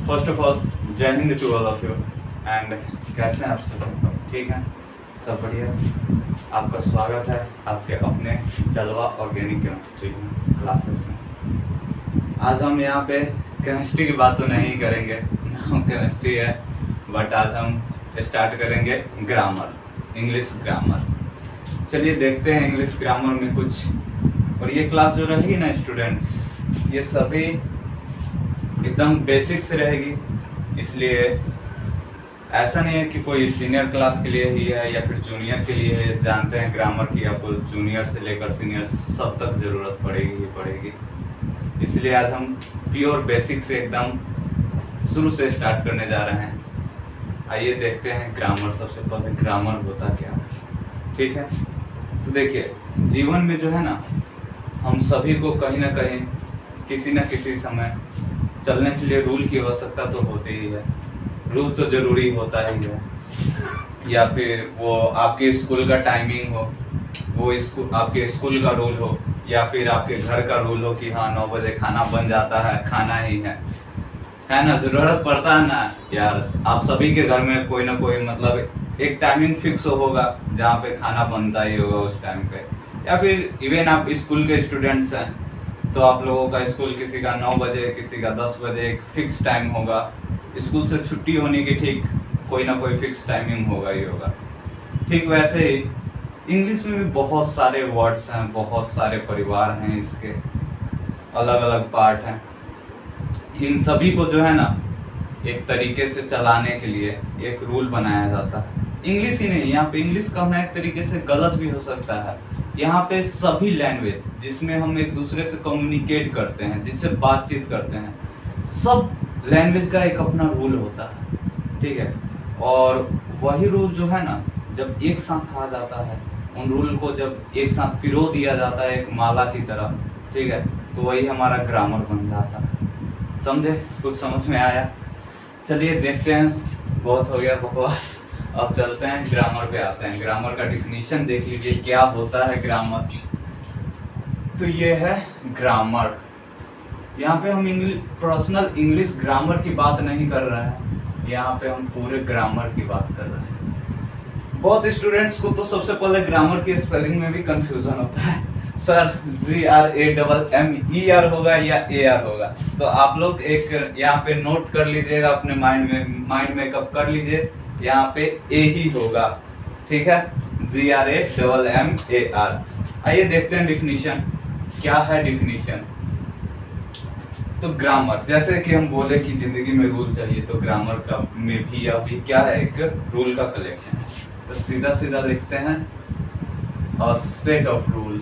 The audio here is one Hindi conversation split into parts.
फर्स्ट ऑफ ऑल जय हिंद to all of you. And कैसे हैं आप सब? ठीक हैं, सब बढ़िया। आपका स्वागत है आपके अपने जलवा ऑर्गेनिक केमिस्ट्री क्लासेस में। आज हम यहाँ पे केमिस्ट्री की बात तो नहीं करेंगे, नाम केमिस्ट्री है, बट आज हम स्टार्ट करेंगे ग्रामर, इंग्लिश ग्रामर। चलिए देखते हैं इंग्लिश ग्रामर में कुछ। और ये क्लास जो रहेगी ना स्टूडेंट्स, ये सभी एकदम बेसिक से रहेगी, इसलिए ऐसा नहीं है कि कोई सीनियर क्लास के लिए ही है या फिर जूनियर के लिए है। जानते हैं ग्रामर की आपको जूनियर से लेकर सीनियर सब तक ज़रूरत पड़ेगी ही पड़ेगी, इसलिए आज हम प्योर बेसिक से एकदम शुरू से स्टार्ट करने जा रहे हैं। आइए देखते हैं ग्रामर। सबसे पहले ग्रामर होता क्या है, ठीक है? तो देखिए, जीवन में जो है ना, हम सभी को कहीं ना कहीं किसी न किसी समय चलने के लिए रूल की आवश्यकता तो होती ही है। रूल तो ज़रूरी होता ही है, या फिर वो आपके स्कूल का टाइमिंग हो, वो आपके स्कूल का रूल हो, या फिर आपके घर का रूल हो कि हाँ 9 बजे खाना बन जाता है, खाना ही है ना। ज़रूरत पड़ता है ना यार, आप सभी के घर में कोई ना कोई मतलब एक टाइमिंग फिक्स होगा जहाँ पे खाना बनता ही होगा उस टाइम पे। या फिर इवन आप स्कूल के स्टूडेंट्स हैं तो आप लोगों का स्कूल किसी का 9 बजे, किसी का 10 बजे एक फिक्स टाइम होगा। स्कूल से छुट्टी होने की ठीक कोई ना कोई फिक्स टाइमिंग होगा ही होगा। ठीक वैसे ही इंग्लिश में भी बहुत सारे वर्ड्स हैं, बहुत सारे परिवार हैं, इसके अलग अलग पार्ट हैं। इन सभी को जो है ना एक तरीके से चलाने के लिए एक रूल बनाया जाता है। इंग्लिश ही नहीं, यहाँ पे इंग्लिश कहना एक तरीके से गलत भी हो सकता है। यहाँ पे सभी लैंग्वेज जिसमें हम एक दूसरे से कम्युनिकेट करते हैं, जिससे बातचीत करते हैं, सब लैंग्वेज का एक अपना रूल होता है, ठीक है? और वही रूल जो है ना, जब एक साथ आ जाता है, उन रूल को जब एक साथ पिरो दिया जाता है एक माला की तरह, ठीक है, तो वही हमारा ग्रामर बन जाता है। समझे? कुछ समझ में आया? चलिए देखते हैं, बहुत हो गया बकवास, अब चलते हैं ग्रामर पे आते हैं। ग्रामर का डिफिनीशन देख लीजिए क्या होता है ग्रामर। तो ये है ग्रामर। यहाँ पे हम पर्सनल इंग्लिश ग्रामर की बात नहीं कर रहे हैं, यहाँ पे हम पूरे ग्रामर की बात कर रहे हैं। बहुत स्टूडेंट्स को तो सबसे पहले ग्रामर की स्पेलिंग में भी कंफ्यूजन होता है, सर GRAMMER होगा या AR होगा। तो आप लोग एक यहाँ पे नोट कर लीजिएगा, अपने माइंड में कब कर लीजिए, यहाँ पे A ही होगा, ठीक है? GRAMMAR। आइए देखते हैं डिफिनीशन क्या है। डिफिनीशन तो ग्रामर, जैसे कि हम बोले कि जिंदगी में रूल चाहिए, तो ग्रामर का में भी यह भी क्या है, एक रूल का कलेक्शन है। तो सीधा सीधा लिखते हैं a set of rule,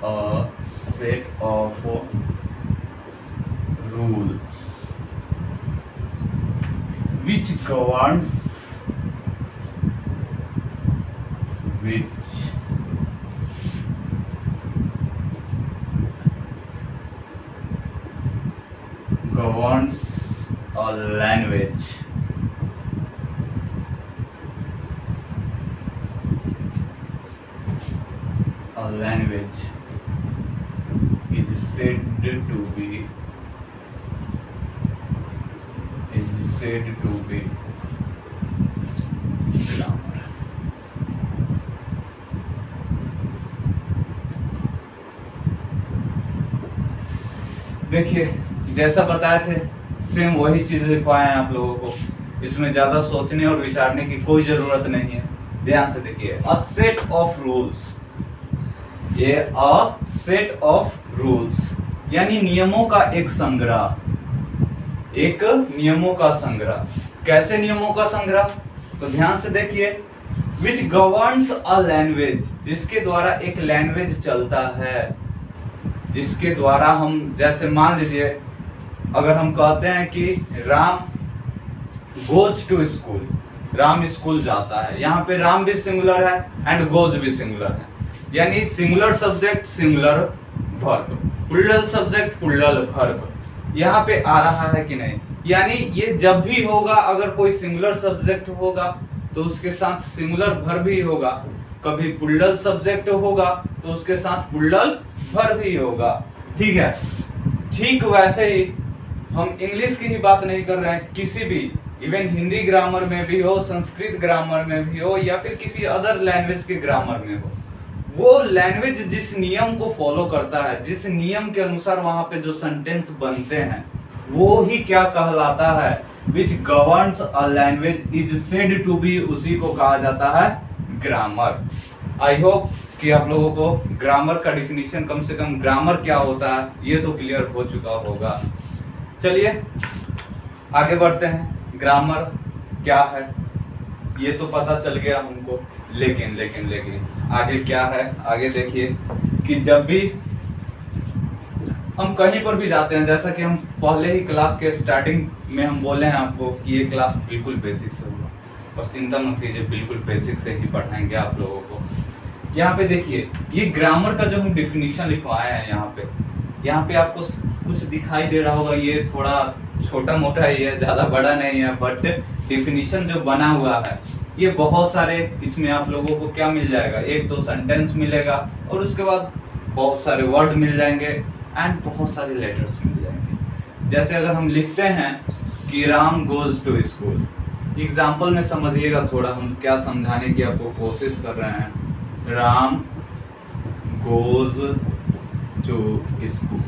a set of rules which governs a language is said to be grammar। देखिए, जैसा बताए थे सेम वही चीज लिखवाए हैं आप लोगों को। इसमें ज्यादा सोचने और विचारने की कोई जरूरत नहीं है। ध्यान से देखिए, अ सेट ऑफ रूल्स, ये अ सेट ऑफ रूल्स यानी नियमों का एक संग्रह, एक नियमों का संग्रह। कैसे नियमों का संग्रह? तो ध्यान से देखिए, विच गवर्न्स अ लैंग्वेज, जिसके द्वारा एक लैंग्वेज चलता है, जिसके द्वारा हम, जैसे मान लीजिए अगर हम कहते हैं कि Ram goes to school, Ram school जाता है, यहाँ पे राम भी सिंगुलर है एंड गोज भी सिंगुलर है, यानी singular subject singular verb, plural subject plural verb यहाँ पे आ रहा है कि नहीं। यानी ये जब भी होगा, अगर कोई सिंगुलर सब्जेक्ट होगा तो उसके साथ सिंगुलर वर्ब ही होगा, कभी प्लूरल सब्जेक्ट होगा तो उसके साथ प्लूरल वर्ब ही होगा, ठीक है? ठीक वैसे ही हम इंग्लिश की ही बात नहीं कर रहे हैं, किसी भी इवन हिंदी ग्रामर में भी हो, संस्कृत ग्रामर में भी हो, या फिर किसी अदर लैंग्वेज के ग्रामर में हो, वो लैंग्वेज जिस नियम को फॉलो करता है, जिस नियम के अनुसार वहां पे जो सेंटेंस बनते हैं, वो ही क्या कहलाता है, which governs a language is said to be, उसी को कहा जाता है ग्रामर। आई होप कि आप लोगों को ग्रामर का डिफिनीशन, कम से कम ग्रामर क्या होता है ये तो क्लियर हो चुका होगा। चलिए आगे बढ़ते हैं। ग्रामर क्या है ये तो पता चल गया हमको, लेकिन लेकिन लेकिन आगे क्या है, आगे देखिए कि जब भी हम कहीं पर भी जाते हैं, जैसा कि हम पहले ही क्लास के स्टार्टिंग में हम बोले हैं आपको कि ये क्लास बिल्कुल बेसिक से होगा, और चिंता मत कीजिए, बिल्कुल बेसिक से ही पढ़ाएंगे आप लोगों को। यहाँ पे देखिए ये ग्रामर का जो हम डिफिनीशन लिखवाए हैं, यहाँ पे आपको कुछ दिखाई दे रहा होगा, ये थोड़ा छोटा मोटा ही है, ज़्यादा बड़ा नहीं है, बट डिफिनीशन जो बना हुआ है ये बहुत सारे, इसमें आप लोगों को क्या मिल जाएगा, एक दो सेंटेंस मिलेगा, और उसके बाद बहुत सारे वर्ड मिल जाएंगे एंड बहुत सारे लेटर्स मिल जाएंगे। जैसे अगर हम लिखते हैं कि Ram goes to school, example में समझिएगा थोड़ा, हम क्या समझाने की आपको कोशिश कर रहे हैं। Ram goes to school,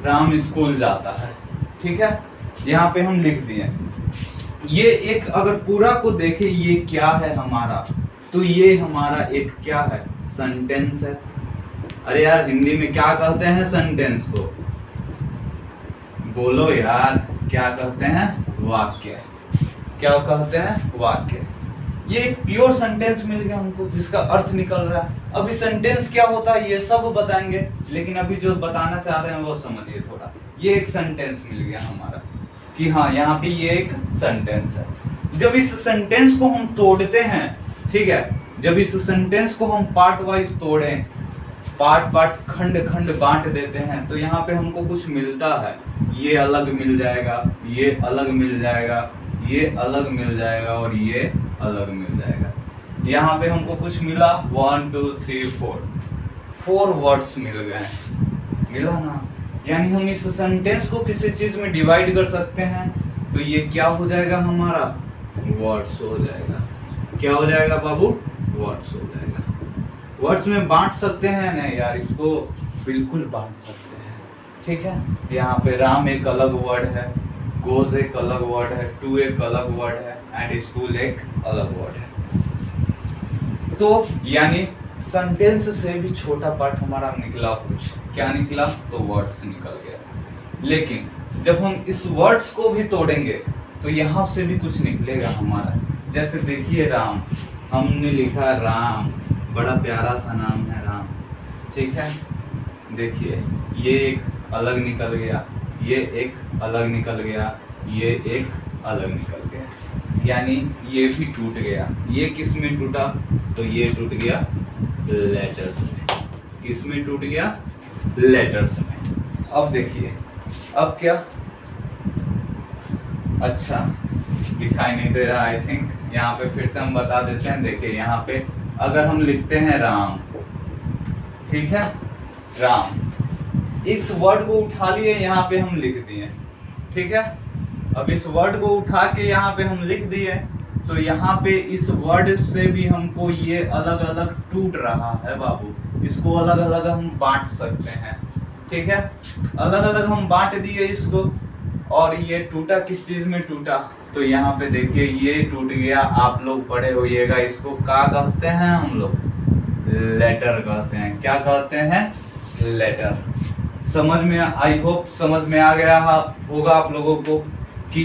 Ram school जाता है, ठीक है, यहाँ पे हम लिख दिए। ये एक अगर पूरा को देखें ये क्या है हमारा, तो ये हमारा एक क्या है, सेंटेंस है। अरे यार हिंदी में क्या कहते हैं सेंटेंस को, बोलो यार, क्या कहते हैं, वाक्य। क्या कहते हैं, वाक्य। ये एक प्योर सेंटेंस मिल गया हमको जिसका अर्थ निकल रहा है। अभी सेंटेंस क्या होता है ये सब बताएंगे, लेकिन अभी जो बताना चाह रहे हैं वो समझिए थोड़ा। ये एक सेंटेंस मिल गया हमारा कि हाँ यहाँ पे ये एक सेंटेंस है। जब इस सेंटेंस को हम तोड़ते हैं, ठीक है, जब इस सेंटेंस को हम पार्ट वाइज तोड़ें, पार्ट खंड खंड बांट देते हैं, तो यहाँ पे हमको कुछ मिलता है। ये अलग मिल जाएगा, ये अलग मिल जाएगा, ये अलग मिल जाएगा, और ये अलग मिल जाएगा। यहाँ पे हमको कुछ मिला 1 2 3 4 वर्ड्स मिल गए, मिला ना। यानी हम इस सेंटेंस को किसी चीज में डिवाइड कर सकते हैं, तो ये क्या हो जाएगा हमारा, वर्ड्स हो जाएगा। क्या हो जाएगा बाबू, वर्ड्स हो जाएगा। वर्ड्स में बांट सकते हैं ना यार, इसको बिल्कुल बांट सकते हैं, ठीक है। यहाँ पे राम एक अलग वर्ड है, गोज एक अलग वर्ड है, टू एक अलग वर्ड है, एंड स्कूल एक अलग वर्ड है। तो यानी सेंटेंस से भी छोटा पार्ट हमारा निकला, कुछ क्या निकला, तो वर्ड्स निकल गया। लेकिन जब हम इस वर्ड्स को भी तोड़ेंगे तो यहाँ से भी कुछ निकलेगा हमारा। जैसे देखिए राम, हमने लिखा राम, बड़ा प्यारा सा नाम है राम, ठीक है। देखिए ये एक अलग निकल गया, ये एक अलग निकल गया, ये एक अलग निकल गया, यानी ये भी टूट गया। ये किस में टूटा, तो ये टूट गया लेटर्स में। किस में टूट गया, लेटर्स में। अब देखिए अब क्या, अच्छा दिखाई नहीं दे रहा आई थिंक, यहाँ पे फिर से हम बता देते हैं। देखिए यहाँ पे अगर हम लिखते हैं राम, ठीक है, राम, इस वर्ड को उठा लिए यहाँ पे हम लिख दिए, ठीक है। अब इस वर्ड को उठा के यहाँ पे हम लिख दिए, तो यहाँ पे इस वर्ड से भी हमको ये अलग अलग टूट रहा है बाबू, इसको अलग अलग हम बांट सकते हैं, ठीक है। अलग अलग हम बांट दिए इसको, और ये टूटा किस चीज में टूटा, तो यहाँ पे देखिए ये टूट गया। आप लोग पढ़े होइएगा, इसको क्या कहते हैं हम लोग, लेटर कहते हैं। क्या कहते हैं, लेटर। समझ में, आई होप समझ में आ गया होगा आप लोगों को कि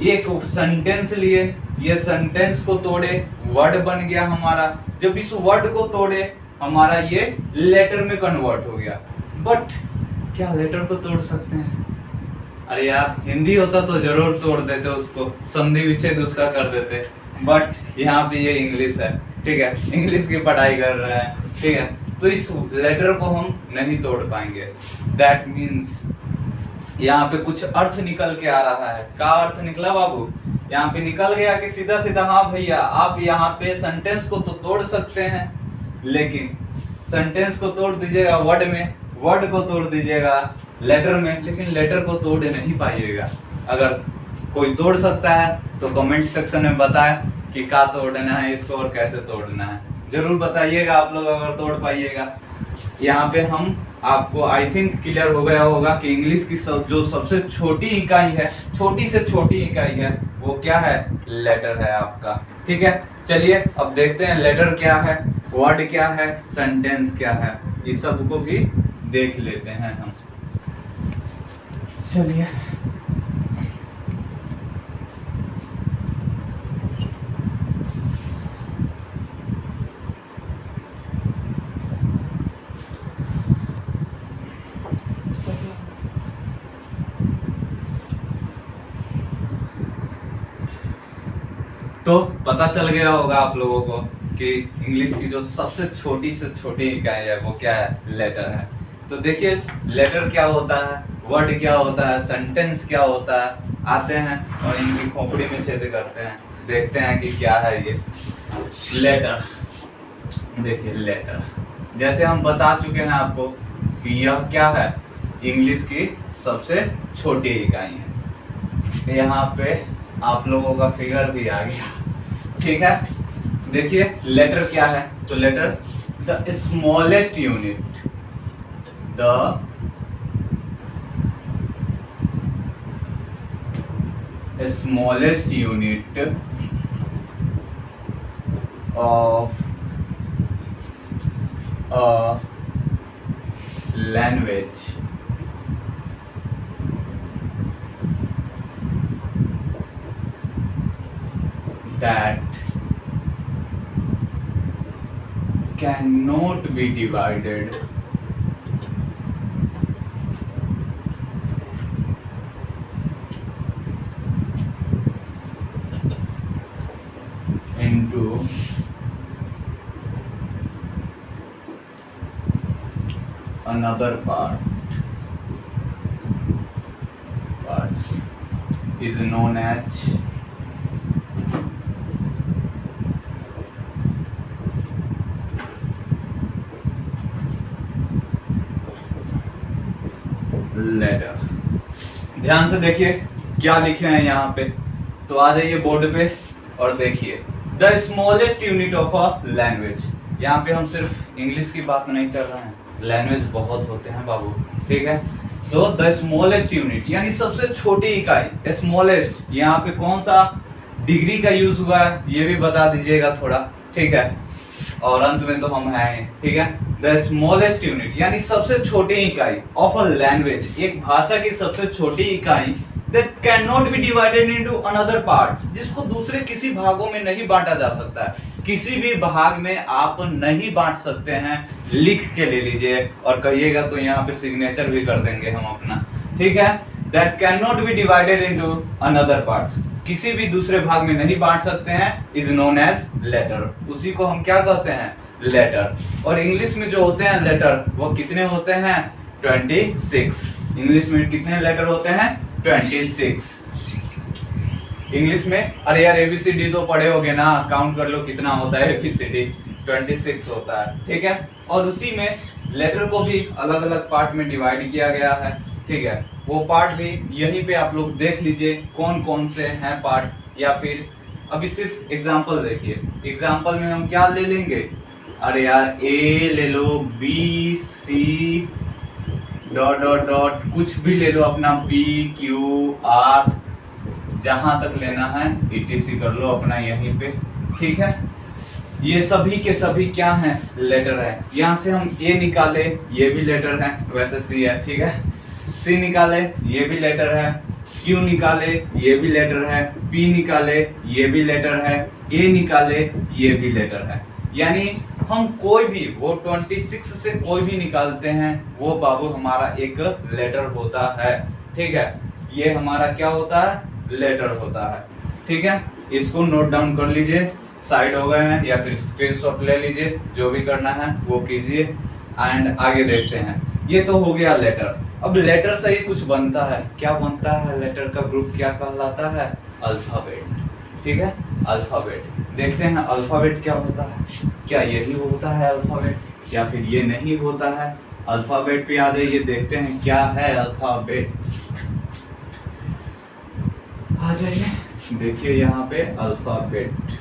एक सेंटेंस लिए, ये सेंटेंस को तोड़े, वर्ड बन गया हमारा। जब इस वर्ड को तोड़े हमारा ये लेटर में कन्वर्ट हो गया। बट क्या लेटर को तोड़ सकते हैं, अरे यार हिंदी होता तो जरूर तोड़ देते उसको, संधि विच्छेद उसका कर देते, बट यहाँ पे ये इंग्लिश है, ठीक है, इंग्लिश की पढ़ाई कर रहे हैं, ठीक है, तो इस लेटर को हम नहीं तोड़ पाएंगे। दैट मीन्स यहाँ पे कुछ अर्थ निकल के आ रहा है। क्या अर्थ निकला बाबू, यहाँ पे निकल गया कि सीधा सीधा हाँ भैया आप यहाँ पे सेंटेंस को तो तोड़ सकते हैं, लेकिन सेंटेंस को तोड़ दीजिएगा वर्ड में, वर्ड को तोड़ दीजिएगा लेटर में, लेकिन लेटर को तोड़ नहीं पाइएगा। अगर कोई तोड़ सकता है तो कमेंट सेक्शन में बताएं कि क्या तोड़ना है इसको और कैसे तोड़ना है, जरूर बताइएगा आप लोग अगर तोड़ पाइएगा। यहाँ पे हम आपको आई थिंक क्लियर हो गया होगा कि इंग्लिश की जो सबसे छोटी इकाई है, छोटी से छोटी इकाई है, वो क्या है, लेटर है आपका। ठीक है, चलिए अब देखते हैं लेटर क्या है, वर्ड क्या है, सेंटेंस क्या है, इस सब को भी देख लेते हैं हम। चलिए तो पता चल गया होगा आप लोगों को कि इंग्लिश की जो सबसे छोटी से छोटी इकाई है वो क्या है, लेटर है। तो देखिए लेटर क्या होता है, वर्ड क्या होता है, सेंटेंस क्या होता है, आते हैं और इनकी खोपड़ी में छेद करते हैं, देखते हैं कि क्या है ये लेटर। देखिए लेटर जैसे हम बता चुके हैं आपको कि यह क्या है, इंग्लिश की सबसे छोटी इकाई है। यहाँ पे आप लोगों का फिगर भी आ गया। ठीक है, देखिए लेटर क्या है, तो letter the smallest unit, the smallest unit of a language that cannot be divided into another parts is known as letter. ध्यान से देखिए क्या लिखे हैं यहाँ पे, तो आ जाइए बोर्ड पे और देखिए the smallest unit of a language. यहाँ पे हम सिर्फ इंग्लिश की बात नहीं कर रहे हैं, लैंग्वेज बहुत होते हैं बाबू। ठीक है, तो द स्मॉलेस्ट यूनिट यानी सबसे छोटी इकाई, स्मॉलेस्ट यहाँ पे कौन सा डिग्री का यूज हुआ है ये भी बता दीजिएगा थोड़ा। ठीक है, और अंत में तो हम हैं। ठीक है, द स्मॉलेस्ट यूनिट यानी सबसे छोटी इकाई ऑफ अ लैंग्वेज, एक भाषा की सबसे छोटी इकाई that cannot be divided into another parts, जिसको दूसरे किसी भागों में नहीं बांटा जा सकता है, किसी भी भाग में आप नहीं बांट सकते हैं। लिख के ले लीजिए और कहिएगा तो यहाँ पे सिग्नेचर भी कर देंगे हम अपना। ठीक है, that cannot be divided into another parts, किसी भी दूसरे भाग में नहीं बांट सकते हैं, is known as letter, उसी को हम क्या कहते हैं, लेटर। और इंग्लिश में जो होते हैं लेटर वो कितने होते हैं, 26। इंग्लिश में कितने लेटर होते हैं, 26। इंग्लिश में अरे यार ABCD तो पढ़े होगे ना, काउंट कर लो कितना होता है ABCD, 26 होता है। ठीक है, और उसी में लेटर को भी अलग अलग पार्ट में डिवाइड किया गया है। ठीक है, वो पार्ट भी यहीं पे आप लोग देख लीजिए कौन कौन से हैं पार्ट, या फिर अभी सिर्फ एग्जांपल देखिए। एग्जांपल में हम क्या ले लेंगे, अरे यार A ले लो, B C dot dot dot कुछ भी ले लो अपना, P Q R जहां तक लेना है ETC कर लो अपना यहीं पे। ठीक है, ये सभी के सभी क्या हैं, लेटर है। यहाँ से हम A निकाले ये भी लेटर है, वैसे C है। ठीक है, C निकाले ये भी लेटर है, Q निकाले ये भी लेटर है, P निकाले ये भी लेटर है, A निकाले ये भी लेटर है। यानी हम कोई भी वो 26 से कोई भी निकालते हैं वो बाबू हमारा एक लेटर होता है। ठीक है, ये हमारा क्या होता है, लेटर होता है। ठीक है, इसको नोट डाउन कर लीजिए, साइड हो गए हैं, या फिर स्क्रीनशॉट ले लीजिए, जो भी करना है वो कीजिए। एंड आगे देखते हैं, ये तो हो गया लेटर। अब लेटर से ही कुछ बनता है, क्या बनता है, लेटर का ग्रुप क्या कहलाता है, अल्फाबेट। ठीक है, अल्फाबेट। देखते हैं अल्फाबेट क्या होता है, क्या यही होता है अल्फाबेट, या फिर ये नहीं होता है, अल्फाबेट पे आ जाइए, देखते हैं क्या है अल्फाबेट। आ जाइए, देखिए यहाँ पे अल्फाबेट।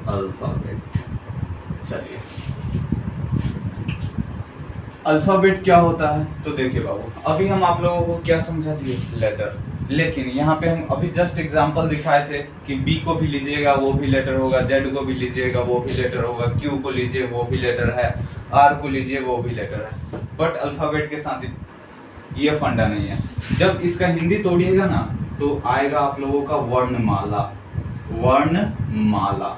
अल्फाबेट, चलिए अल्फाबेट क्या होता है तो देखिए बाबू, अभी हम आप लोगों को क्या समझा दिए, लेटर। लेकिन यहाँ पे हम अभी जस्ट एग्जांपल दिखाए थे कि बी को भी लीजिएगा वो भी लेटर होगा, जेड को भी लीजिएगा वो भी लेटर होगा, क्यू को लीजिए वो भी लेटर है, आर को लीजिए वो भी लेटर है। बट अल्फाबेट के साथ ये फंडा नहीं है। जब इसका हिंदी तोड़िएगा ना तो आएगा आप लोगों का वर्णमाला। वर्णमाला,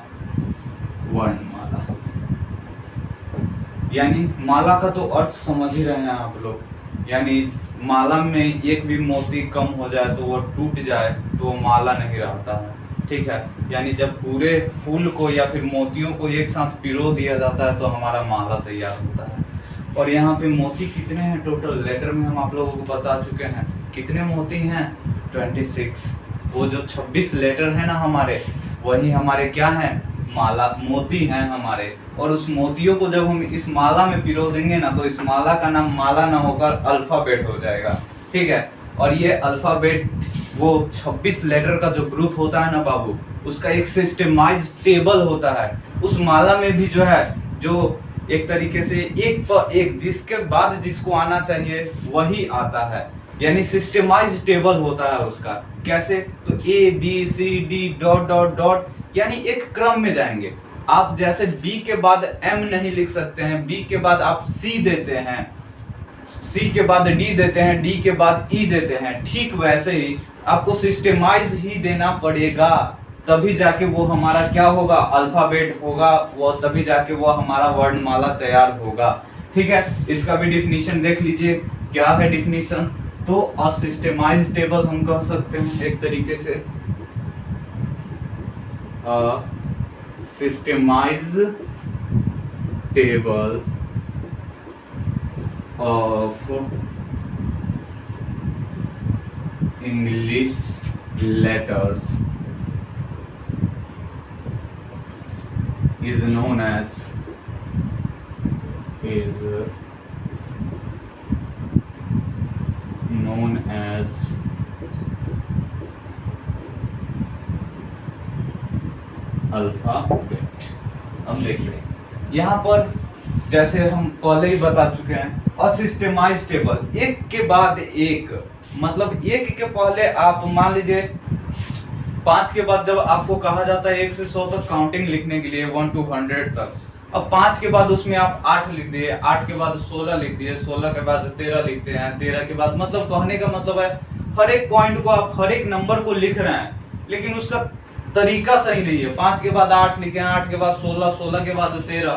वर्णमाला यानी माला का तो अर्थ समझ ही रहे हैं आप लोग। यानी माला में एक भी मोती कम हो जाए तो वो टूट जाए तो वो माला नहीं रहता है, ठीक है। यानी जब पूरे फूल को या फिर मोतियों को एक साथ पिरो दिया जाता है तो हमारा माला तैयार होता है। और यहाँ पे मोती कितने हैं टोटल, लेटर में हम आप लोगों को बता चुके हैं कितने मोती हैं, 26। वो जो 26 लेटर है ना हमारे, वही हमारे क्या हैं, माला, मोती हैं हमारे। और उस मोतियों को जब हम इस माला में पिरो देंगे ना तो इस माला का नाम माला ना होकर अल्फाबेट हो जाएगा, ठीक है। और ये अल्फाबेट वो 26 लेटर का जो ग्रुप होता है ना बाबू, उसका एक सिस्टमाइज टेबल होता है। उस माला में भी जो है, जो एक तरीके से एक पर एक जिसके बाद जिसको आना चाहिए वही आता है, यानी सिस्टमाइज टेबल होता है उसका। कैसे, तो A B C D dot dot dot, यानी एक क्रम में जाएंगे। आप जैसे बी के बाद एम नहीं लिख सकते हैं, बी के बाद आप सी देते हैं, सी के बाद डी देते हैं, डी के बाद ई देते हैं, ठीक वैसे ही आपको सिस्टमाइज ही देना पड़ेगा, तभी जाके वो हमारा क्या होगा, अल्फाबेट होगा, वो तभी जाके वो हमारा वर्णमाला तैयार होगा, ठीक है। इसका भी डिफिनीशन देख लीजिए, क्या है डिफिनीशन, तो अ सिस्टमाइज टेबल हम कह सकते हैं एक तरीके से, systemise table of English letters is known as alphabet. अब देखिए यहाँ पर जैसे हम पहले ही बता चुके हैं, असिस्टमाइज टेबल, एक के बाद एक, मतलब एक के पहले आप मान लीजिए 5 के बाद जब आपको कहा जाता है 1 से 100 तक काउंटिंग लिखने के लिए 1 to 100 तक, अब 5 के बाद उसमें आप 8 लिख दिए, 8 के बाद 16 लिख दिए, 16 के बाद 13 लिखते हैं, 13 के बाद, मतलब कहने का मतलब है हर एक पॉइंट को आप हर एक नंबर को लिख रहे हैं, लेकिन उसका तरीका सही नहीं है। 5 के बाद 8 लिखे, 8 के बाद 16, 16 के बाद 13,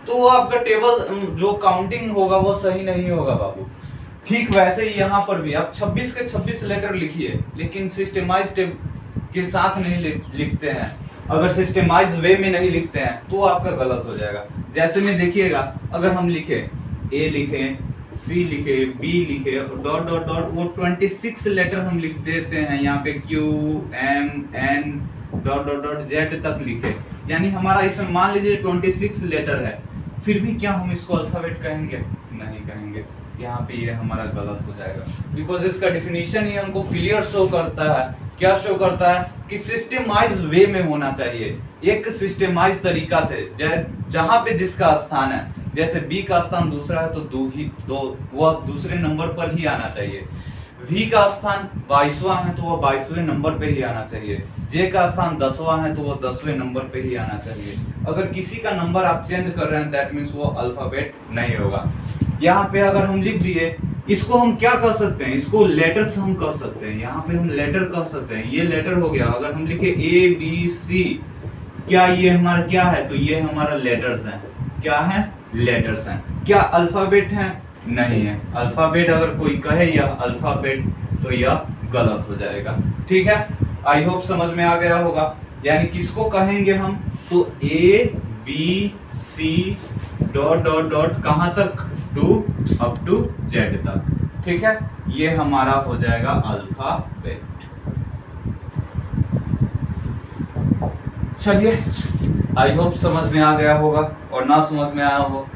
तो वो आपका टेबल जो काउंटिंग होगा वो सही नहीं होगा बाबू। ठीक वैसे ही यहाँ पर भी आप 26 के 26 लेटर लिखिए, लेकिन सिस्टमाइज के साथ नहीं लिखते हैं, अगर सिस्टमाइज वे में नहीं लिखते हैं तो आपका गलत हो जाएगा। जैसे में देखिएगा, अगर हम लिखे ए लिखे, सी लिखे, बी लिखे और डॉट डॉट डॉट, वो 26 लेटर हम लिख देते हैं यहाँ पे, Q M N dot dot dot Z तक लिखे, यानी हमारा इसमें मान लीजिए 26 लेटर है, फिर भी क्या हम इसको अल्फाबेट कहेंगे? नहीं कहेंगे। यहाँ पे ये हमारा गलत हो जाएगा, बिकॉज इसका डिफिनीशन ही हमको क्लियर शो करता है। क्या शो करता है कि सिस्टमाइज वे में होना चाहिए, एक सिस्टमाइज तरीका से, जहां पे जिसका स्थान है, जैसे बी का स्थान दूसरा है तो वह दूसरे नंबर पर ही आना चाहिए। वी का स्थान 22वां है तो वह 22वें नंबर पे ही आना चाहिए। जे का स्थान 10वां है तो वह 10वें नंबर पे ही आना चाहिए। अगर किसी का नंबर आप चेंज कर रहे हैं दैट मीन्स वो अल्फाबेट नहीं होगा। यहाँ पे अगर हम लिख दिए, इसको हम क्या कर सकते हैं, इसको लेटर्स हम कह सकते हैं, यहाँ पे हम लेटर कह सकते हैं। ये लेटर हो गया। अगर हम लिखे ए बी सी, क्या ये हमारा क्या है, तो ये हमारा लेटर्स हैं। क्या है? लेटर्स हैं। क्या अल्फाबेट हैं? नहीं है। अल्फाबेट अगर कोई कहे यह अल्फाबेट तो यह गलत हो जाएगा। ठीक है, आई होप समझ में आ गया होगा। यानी किसको कहेंगे हम, तो A B C dot dot dot कहाँ तक, टू अप टू जेड तक। ठीक है, ये हमारा हो जाएगा अल्फाबेट। चलिए, आई होप समझ में आ गया होगा, और ना समझ में आया हो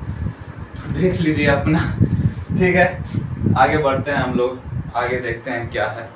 तो देख लीजिए अपना। ठीक है, आगे बढ़ते हैं हम लोग, आगे देखते हैं क्या है।